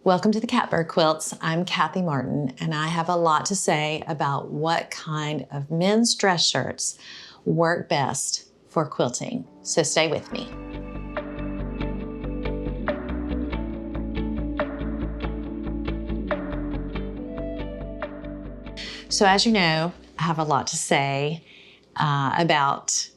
Welcome to the Catbird Quilts. I'm Kathy Martin, and I have a lot to say about what kind of men's dress shirts work best for quilting. So stay with me. So as you know, I have a lot to say about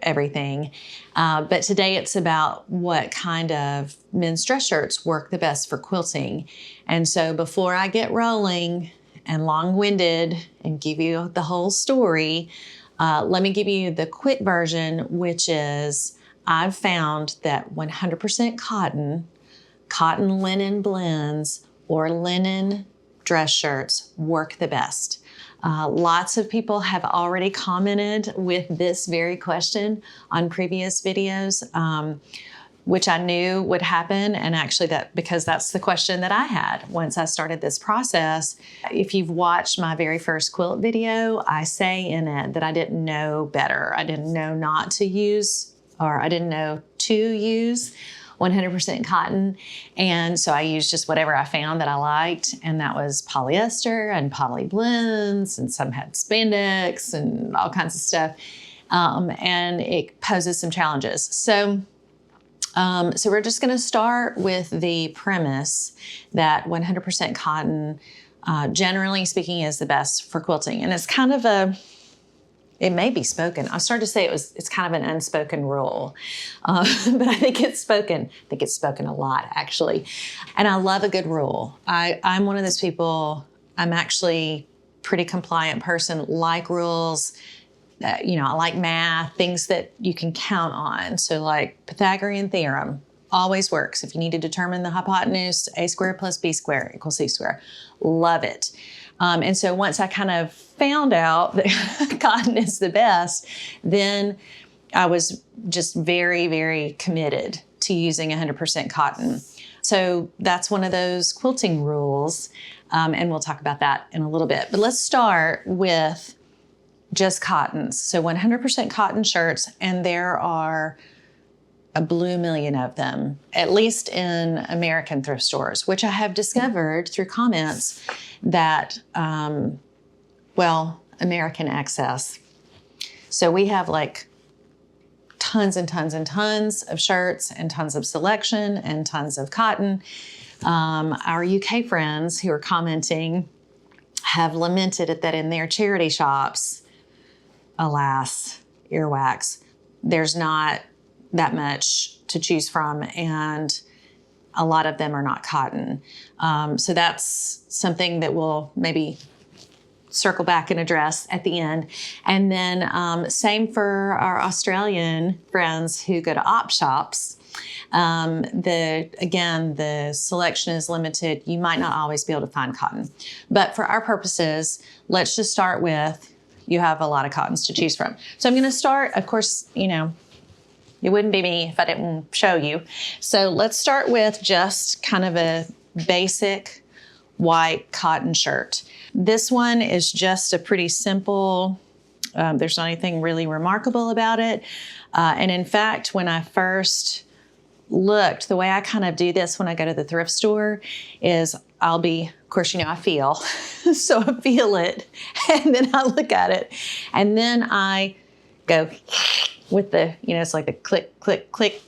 everything. But today it's about what kind of men's dress shirts work the best for quilting. And so before I get rolling and long-winded and give you the whole story, let me give you the quick version, which is I've found that 100% cotton linen blends, or linen dress shirts work the best. Lots of people have already commented with this very question on previous videos, which I knew would happen. And actually because that's the question that I had once I started this process. If you've watched my very first quilt video, I say in it that I didn't know better. I didn't know not to use, or I didn't know to use 100% cotton. And so I used just whatever I found that I liked. And that was polyester and poly blends, and some had spandex and all kinds of stuff. And it poses some challenges. So we're just gonna start with the premise that 100% cotton, generally speaking, is the best for quilting. And it's kind of it may be spoken. I started to say it's kind of an unspoken rule, but I think it's spoken. I think it's spoken a lot, actually. And I love a good rule. I'm one of those people, I'm actually a pretty compliant person, like rules. I like math, things that you can count on. So like Pythagorean theorem always works. If you need to determine the hypotenuse, a squared plus b squared equals c squared. Love it. And so once I kind of found out that cotton is the best, then I was just very, very committed to using 100% cotton. So that's one of those quilting rules. And we'll talk about that in a little bit. But let's start with just cottons. So 100% cotton shirts, and there are a blue million of them, at least in American thrift stores, which I have discovered through comments that, American excess. So we have like tons and tons and tons of shirts and tons of selection and tons of cotton. Our UK friends who are commenting have lamented that in their charity shops, alas, earwax, there's not that much to choose from, and a lot of them are not cotton. So that's something that we'll maybe circle back and address at the end. And then same for our Australian friends who go to op shops. The selection is limited. You might not always be able to find cotton. But for our purposes, let's just start with, you have a lot of cottons to choose from. So I'm gonna start, of course, it wouldn't be me if I didn't show you. So let's start with just kind of a basic white cotton shirt. This one is just a pretty simple, there's not anything really remarkable about it. And in fact, when I first looked, the way I kind of do this when I go to the thrift store is of course, I feel, so I feel it, and then I look at it, and then I go with the, it's like the click, click, click,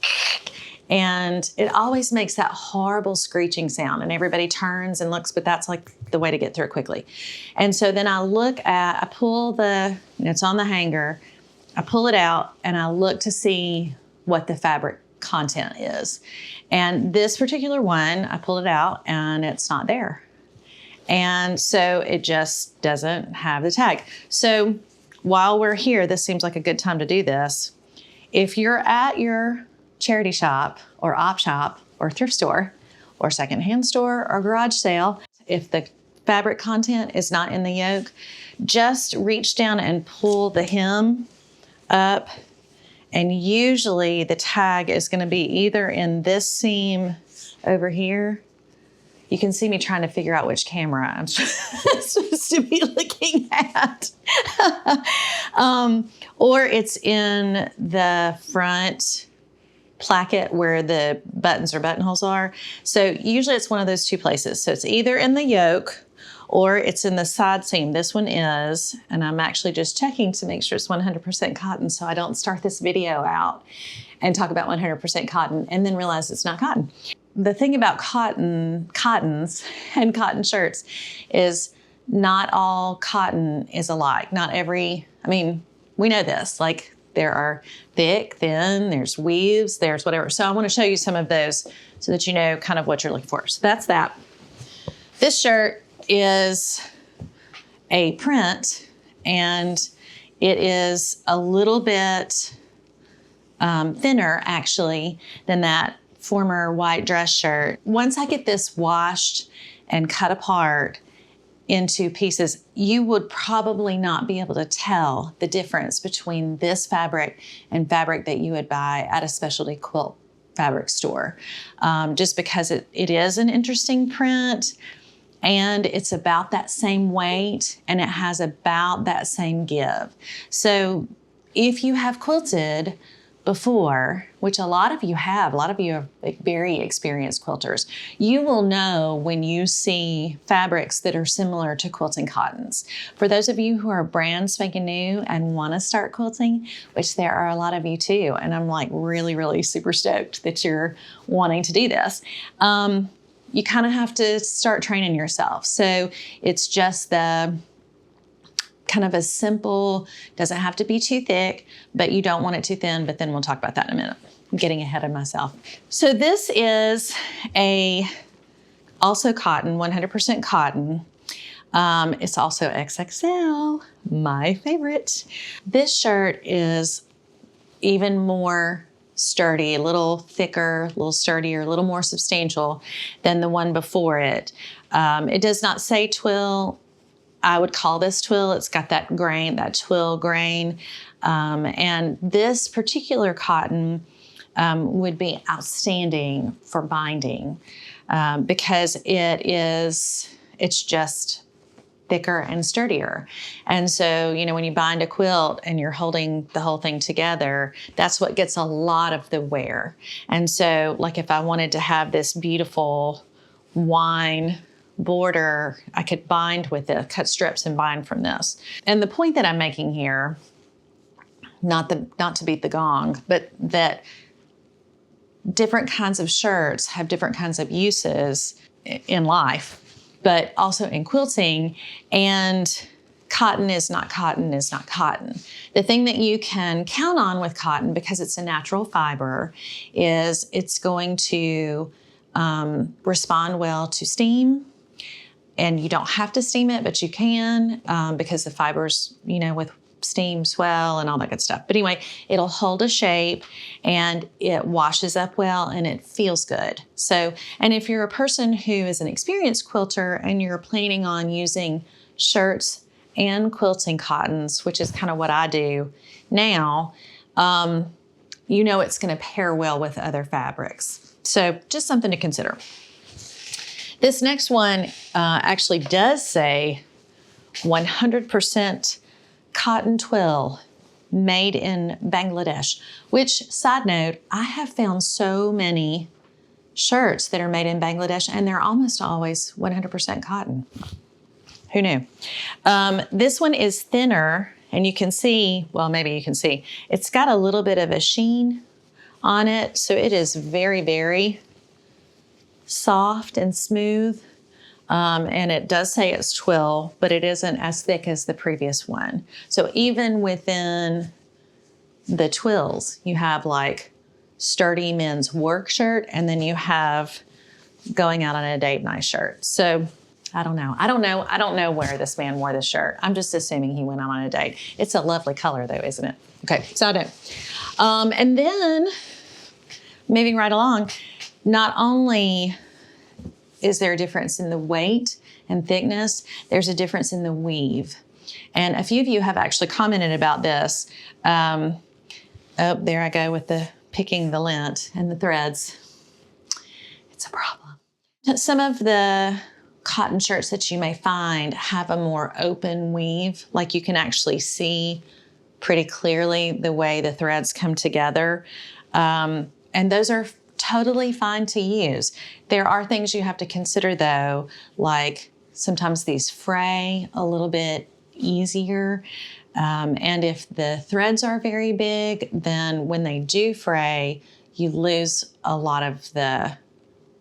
and it always makes that horrible screeching sound, and everybody turns and looks, but that's like the way to get through it quickly. And so then I pull it's on the hanger, I pull it out, and I look to see what the fabric content is. And this particular one, I pulled it out and it's not there. And so it just doesn't have the tag. So while we're here, this seems like a good time to do this. If you're at your charity shop or op shop or thrift store or secondhand store or garage sale, if the fabric content is not in the yoke, just reach down and pull the hem up. And usually the tag is going to be either in this seam over here. You can see me trying to figure out which camera I'm supposed to be looking at. Or it's in the front placket where the buttons or buttonholes are. So usually it's one of those two places. So it's either in the yoke or it's in the side seam. This one is, and I'm actually just checking to make sure it's 100% cotton so I don't start this video out and talk about 100% cotton and then realize it's not cotton. The thing about cottons and cotton shirts is not all cotton is alike. Not every, I mean, we know this, like there are thick, thin, there's weaves, there's whatever. So I want to show you some of those so that you know kind of what you're looking for. So that's that. This shirt is a print and it is a little bit thinner actually than that former white dress shirt. Once I get this washed and cut apart into pieces, you would probably not be able to tell the difference between this fabric and fabric that you would buy at a specialty quilt fabric store. Just because it is an interesting print and it's about that same weight and it has about that same give. So if you have quilted before, which a lot of you have very experienced quilters, you will know when you see fabrics that are similar to quilting cottons. For those of you who are brand spanking new and want to start quilting, which there are a lot of you too, and I'm like really, really super stoked that you're wanting to do this, you kind of have to start training yourself. So it's just the kind of a simple, doesn't have to be too thick, but you don't want it too thin, but then we'll talk about that in a minute. I'm getting ahead of myself. So this is also cotton, 100% cotton. It's also XXL, my favorite. This shirt is even more sturdy, a little thicker, a little sturdier, a little more substantial than the one before it. It does not say twill. I would call this twill. It's got that grain, that twill grain. And this particular cotton would be outstanding for binding because it's just thicker and sturdier. And so, you know, when you bind a quilt and you're holding the whole thing together, that's what gets a lot of the wear. And so, like if I wanted to have this beautiful wine border, I could bind with it, cut strips and bind from this. And the point that I'm making here, not to beat the gong, but that different kinds of shirts have different kinds of uses in life, but also in quilting, and cotton is not cotton is not cotton. The thing that you can count on with cotton, because it's a natural fiber, is it's going to respond well to steam. And you don't have to steam it, but you can because the fibers, you know, with steam swell and all that good stuff. But anyway, it'll hold a shape and it washes up well and it feels good. So, and if you're a person who is an experienced quilter and you're planning on using shirts and quilting cottons, which is kind of what I do now, you know it's going to pair well with other fabrics. So just something to consider. This next one actually does say 100% cotton twill made in Bangladesh, which, side note, I have found so many shirts that are made in Bangladesh and they're almost always 100% cotton. Who knew? This one is thinner and you can see, well, maybe you can see, it's got a little bit of a sheen on it. So it is very, very soft and smooth. And it does say it's twill, but it isn't as thick as the previous one. So even within the twills, you have like sturdy men's work shirt, and then you have going out on a date night shirt. So I don't know where this man wore this shirt. I'm just assuming he went out on a date. It's a lovely color though, isn't it? Okay, so I don't. And then moving right along, not only is there a difference in the weight and thickness, there's a difference in the weave. And a few of you have actually commented about this. Oh, there I go with the picking the lint and the threads. It's a problem. Some of the cotton shirts that you may find have a more open weave, like you can actually see pretty clearly the way the threads come together. And those are totally fine to use. There are things you have to consider though, like sometimes these fray a little bit easier. And if the threads are very big, then when they do fray, you lose a lot of the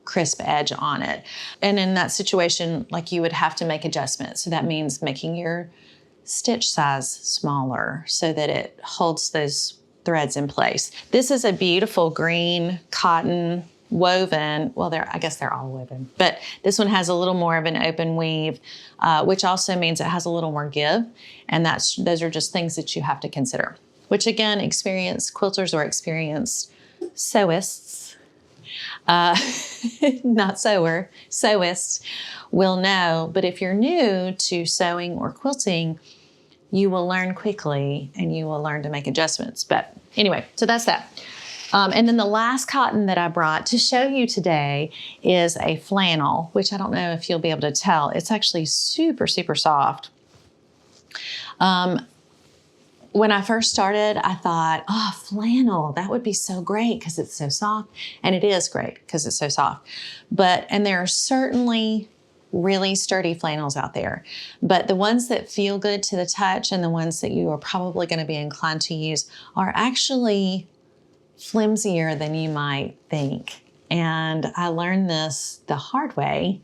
crisp edge on it. And in that situation, like you would have to make adjustments. So that means making your stitch size smaller so that it holds those threads in place. This is a beautiful green cotton woven. Well, I guess they're all woven, but this one has a little more of an open weave, which also means it has a little more give. And those are just things that you have to consider, which again, experienced quilters or experienced sewists, not sewer, sewists will know. But if you're new to sewing or quilting, you will learn quickly and you will learn to make adjustments. But anyway, so that's that. And then the last cotton that I brought to show you today is a flannel, which I don't know if you'll be able to tell. It's actually super, super soft. When I first started, I thought, oh, flannel, that would be so great because it's so soft. And it is great because it's so soft. And there are certainly really sturdy flannels out there. But the ones that feel good to the touch and the ones that you are probably going to be inclined to use are actually flimsier than you might think. And I learned this the hard way.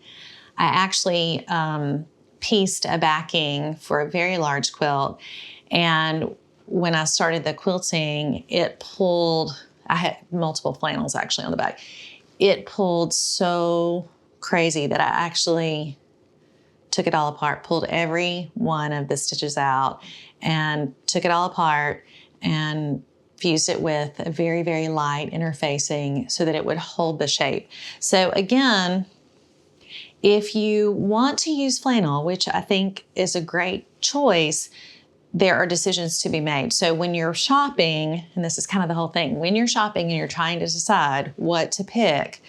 I actually pieced a backing for a very large quilt. And when I started the quilting, it pulled, I had multiple flannels actually on the back. It pulled so crazy that I actually took it all apart, pulled every one of the stitches out and took it all apart and fused it with a very, very light interfacing so that it would hold the shape. So again, if you want to use flannel, which I think is a great choice, there are decisions to be made. So when you're shopping, and this is kind of the whole thing, when you're shopping and you're trying to decide what to pick,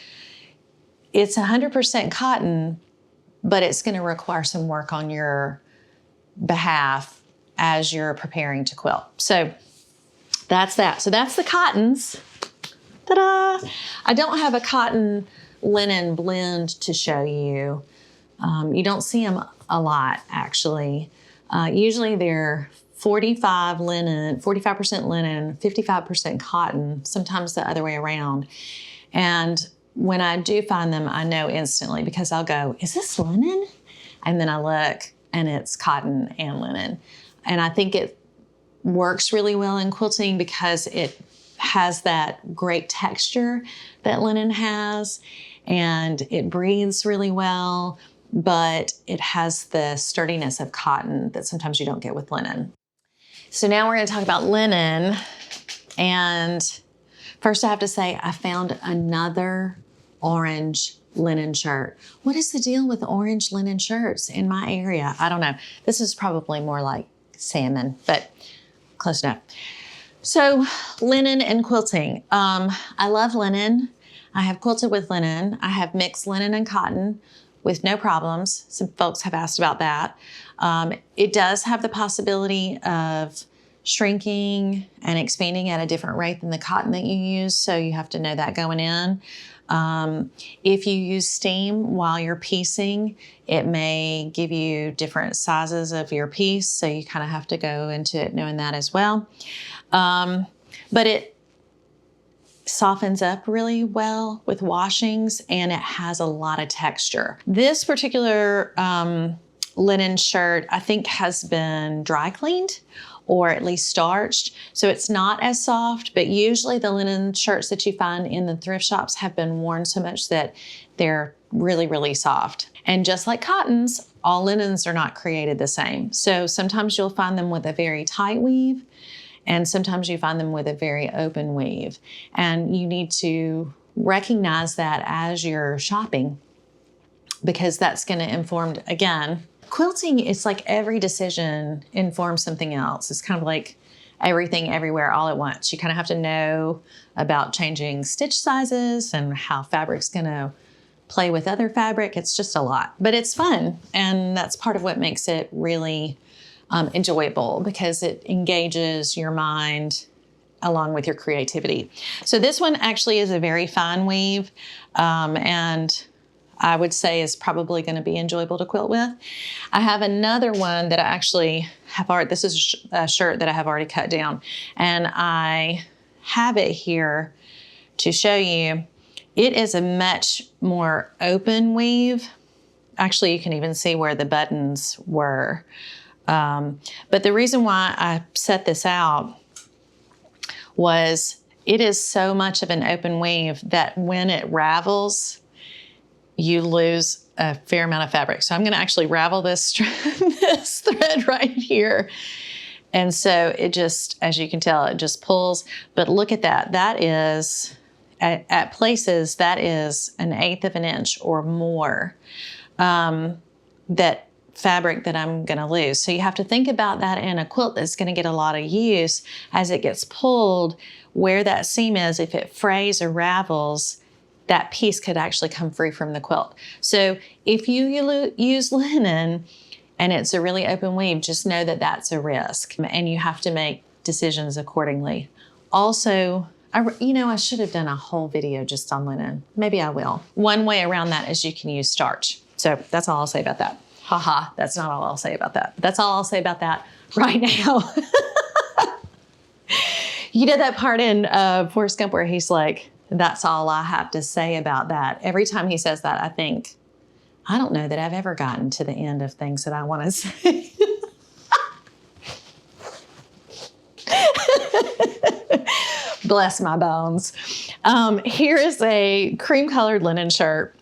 it's 100% cotton, but it's going to require some work on your behalf as you're preparing to quilt. So that's that. So that's the cottons. Ta-da! I don't have a cotton linen blend to show you. You don't see them a lot, actually. Usually they're 45% linen, 55% cotton, sometimes the other way around. And when I do find them, I know instantly because I'll go, is this linen? And then I look and it's cotton and linen. And I think it works really well in quilting because it has that great texture that linen has and it breathes really well, but it has the sturdiness of cotton that sometimes you don't get with linen. So now we're going to talk about linen. And first I have to say I found another orange linen shirt. What is the deal with orange linen shirts in my area? I don't know. This is probably more like salmon, but close enough. So linen and quilting. I love linen. I have quilted with linen. I have mixed linen and cotton with no problems. Some folks have asked about that. It does have the possibility of shrinking and expanding at a different rate than the cotton that you use, so you have to know that going in. If you use steam while you're piecing, it may give you different sizes of your piece, so you kind of have to go into it knowing that as well. But it softens up really well with washings and it has a lot of texture. This particular linen shirt, I think, has been dry cleaned or at least starched. So it's not as soft, but usually the linen shirts that you find in the thrift shops have been worn so much that they're really, really soft. And just like cottons, all linens are not created the same. So sometimes you'll find them with a very tight weave, and sometimes you find them with a very open weave. And you need to recognize that as you're shopping, because that's going to inform, again, quilting is like every decision informs something else. It's kind of like everything everywhere all at once. You kind of have to know about changing stitch sizes and how fabric's going to play with other fabric. It's just a lot, but it's fun. And that's part of what makes it really enjoyable, because it engages your mind along with your creativity. So this one actually is a very fine weave, and I would say is probably going to be enjoyable to quilt with. I have another one that I actually have already, this is a shirt that I have already cut down, and I have it here to show you. It is a much more open weave. Actually, you can even see where the buttons were. But the reason why I set this out was it is so much of an open weave that when it ravels, you lose a fair amount of fabric. So I'm going to actually ravel this thread right here. And so it just, as you can tell, it just pulls. But look at that. That is, at places, that is 1/8 of an inch or more. That fabric that I'm going to lose. So you have to think about that in a quilt that's going to get a lot of use as it gets pulled, where that seam is. If it frays or ravels, that piece could actually come free from the quilt. So if you use linen and it's a really open weave, just know that that's a risk and you have to make decisions accordingly. Also, I should have done a whole video just on linen. Maybe I will. One way around that is you can use starch. So that's all I'll say about that. Haha, that's not all I'll say about that. That's all I'll say about that right now. You did that part in Forrest Gump where he's like, that's all I have to say about that. Every time he says that, I think, I don't know that I've ever gotten to the end of things that I want to say. Bless my bones. Here is a cream colored linen shirt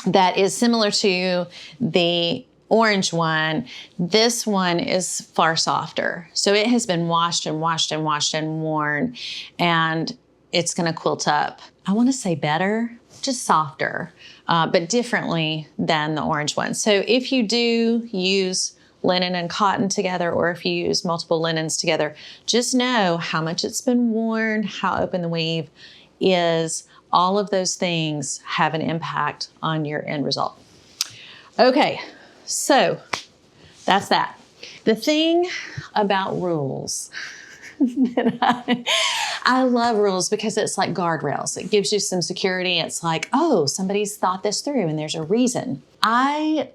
that is similar to the orange one. This one is far softer. So it has been washed and washed and washed and worn, and it's going to quilt up. I want to say better, just softer, but differently than the orange one. So if you do use linen and cotton together, or if you use multiple linens together, just know how much it's been worn, how open the weave is. All of those things have an impact on your end result. Okay, so that's that. The thing about rules, I love rules because it's like guardrails. It gives you some security. It's like, oh, somebody's thought this through and there's a reason. I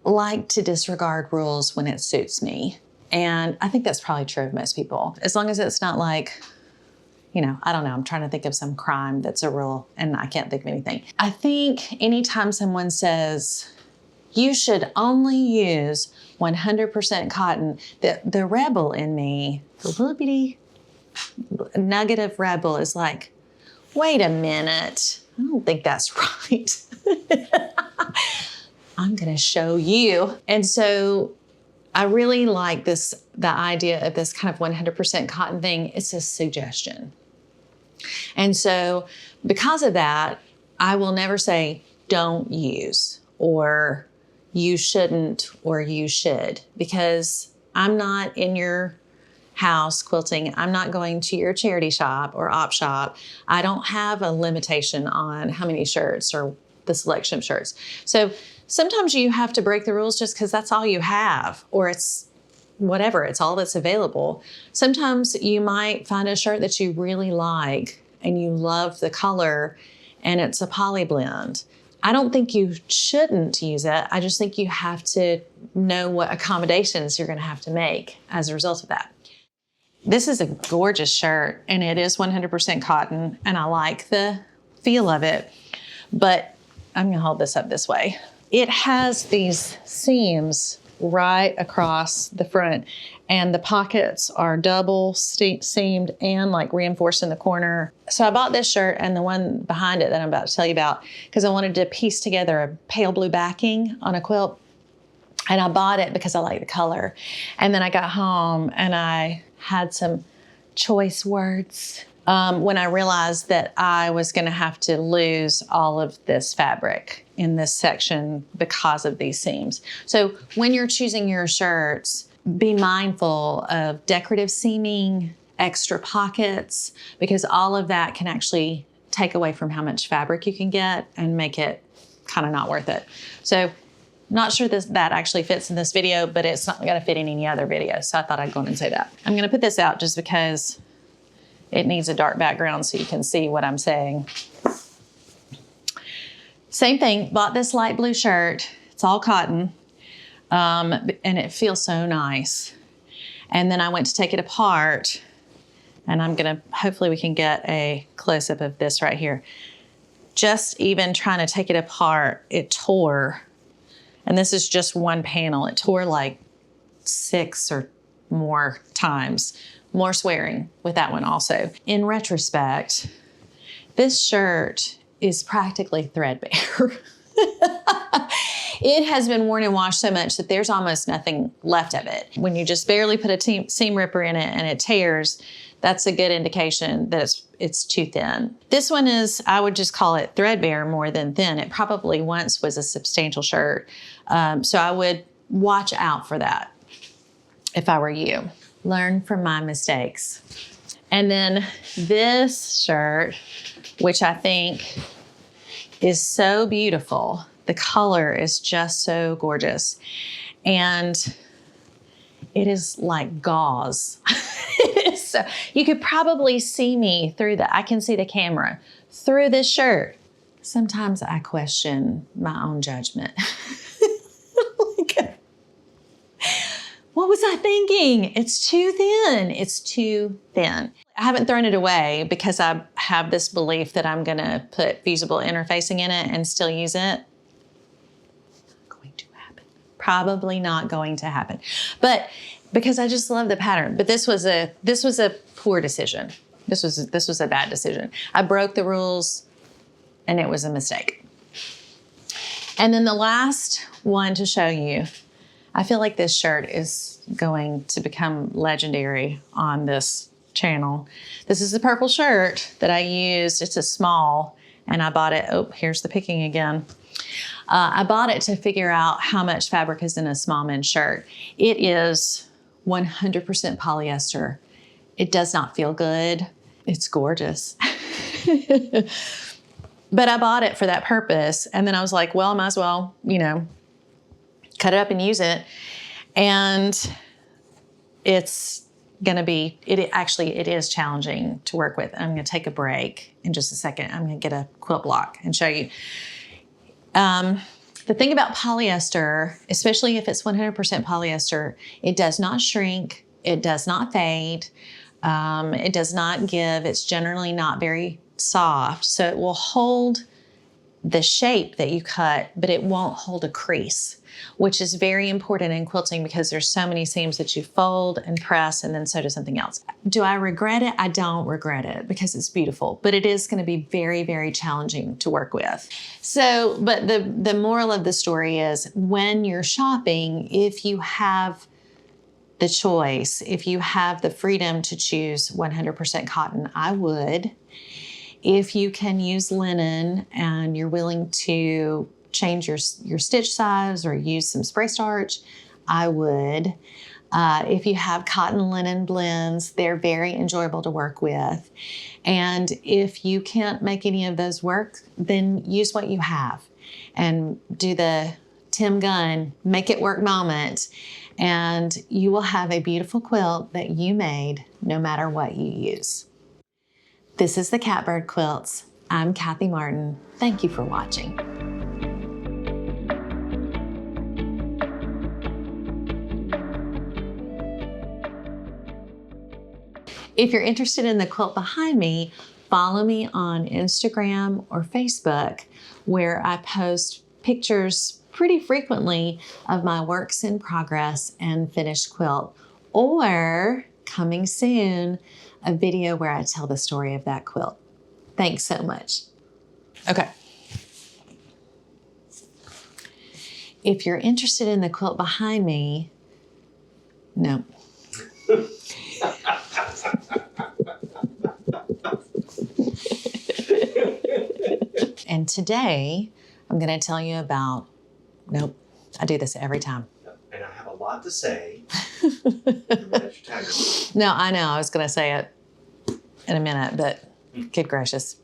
like to disregard rules when it suits me. And I think that's probably true of most people. As long as it's not like, I don't know, I'm trying to think of some crime that's a rule and I can't think of anything. I think anytime someone says, you should only use 100% cotton, the rebel in me, the little bitty nugget of rebel is like, wait a minute, I don't think that's right. I'm gonna show you. And so I really like the idea of this kind of 100% cotton thing. It's a suggestion. And so because of that, I will never say don't use, or you shouldn't, or you should, because I'm not in your house quilting. I'm not going to your charity shop or op shop. I don't have a limitation on how many shirts or the selection of shirts. So sometimes you have to break the rules just because that's all you have, or it's whatever, it's all that's available. Sometimes you might find a shirt that you really like and you love the color and it's a poly blend. I don't think you shouldn't use it. I just think you have to know what accommodations you're going to have to make as a result of that. This is a gorgeous shirt and it is 100% cotton and I like the feel of it, but I'm going to hold this up this way. It has these seams right across the front and the pockets are double seamed and like reinforced in the corner. So I bought this shirt and the one behind it that I'm about to tell you about because I wanted to piece together a pale blue backing on a quilt. And I bought it because I like the color. And then I got home and I had some choice words when I realized that I was going to have to lose all of this fabric in this section because of these seams. So when you're choosing your shirts, be mindful of decorative seaming, extra pockets, because all of that can actually take away from how much fabric you can get and make it kind of not worth it. So not sure that actually fits in this video, but it's not going to fit in any other video. So I thought I'd go in and say that. I'm going to put this out just because it needs a dark background so you can see what I'm saying. Same thing, bought this light blue shirt. It's all cotton, and it feels so nice. And then I went to take it apart, and hopefully we can get a close-up of this right here. Just even trying to take it apart, it tore. And this is just one panel. It tore like 6 or more times. More swearing with that one also. In retrospect, this shirt is practically threadbare. It has been worn and washed so much that there's almost nothing left of it. When you just barely put a seam ripper in it and it tears, that's a good indication that it's too thin. This one is, I would just call it threadbare more than thin. It probably once was a substantial shirt. So I would watch out for that if I were you. Learn from my mistakes. And then this shirt, which I think is so beautiful. The color is just so gorgeous. And it is like gauze. So you could probably see me through I can see the camera through this shirt. Sometimes I question my own judgment. Like, what was I thinking? It's too thin. It's too thin. I haven't thrown it away because I have this belief that I'm gonna put fusible interfacing in it and still use it. Not going to happen. Probably not going to happen. But because I just love the pattern. But this was a poor decision. This was a bad decision. I broke the rules and it was a mistake. And then the last one to show you, I feel like this shirt is going to become legendary on this channel. This is the purple shirt that I used. It's a small, and I bought it. Oh, here's the picking again. I bought it to figure out how much fabric is in a small men's shirt. It is 100% polyester. It does not feel good. It's gorgeous. But I bought it for that purpose. And then I was like, well, I might as well, cut it up and use it. And it's going to be, it is challenging to work with. I'm going to take a break in just a second. I'm going to get a quilt block and show you. The thing about polyester, especially if it's 100% polyester, it does not shrink. It does not fade. It does not give. It's generally not very soft. So it will hold the shape that you cut, but it won't hold a crease, which is very important in quilting because there's so many seams that you fold and press and then sew to something else. Do I regret it? I don't regret it because it's beautiful, but it is going to be very, very challenging to work with. So, but the moral of the story is when you're shopping, if you have the choice, if you have the freedom to choose 100% cotton, I would. If you can use linen and you're willing to change your stitch size or use some spray starch, I would. If you have cotton linen blends, they're very enjoyable to work with. And if you can't make any of those work, then use what you have and do the Tim Gunn, make it work moment. And you will have a beautiful quilt that you made no matter what you use. This is the Catbird Quilts. I'm Kathy Martin. Thank you for watching. If you're interested in the quilt behind me, follow me on Instagram or Facebook, where I post pictures pretty frequently of my works in progress and finished quilt, or coming soon, a video where I tell the story of that quilt. Thanks so much. Okay. If you're interested in the quilt behind me, no. And today, I'm going to tell you about, nope, I do this every time. And I have a lot to say. No, I know. I was going to say it in a minute, but good gracious.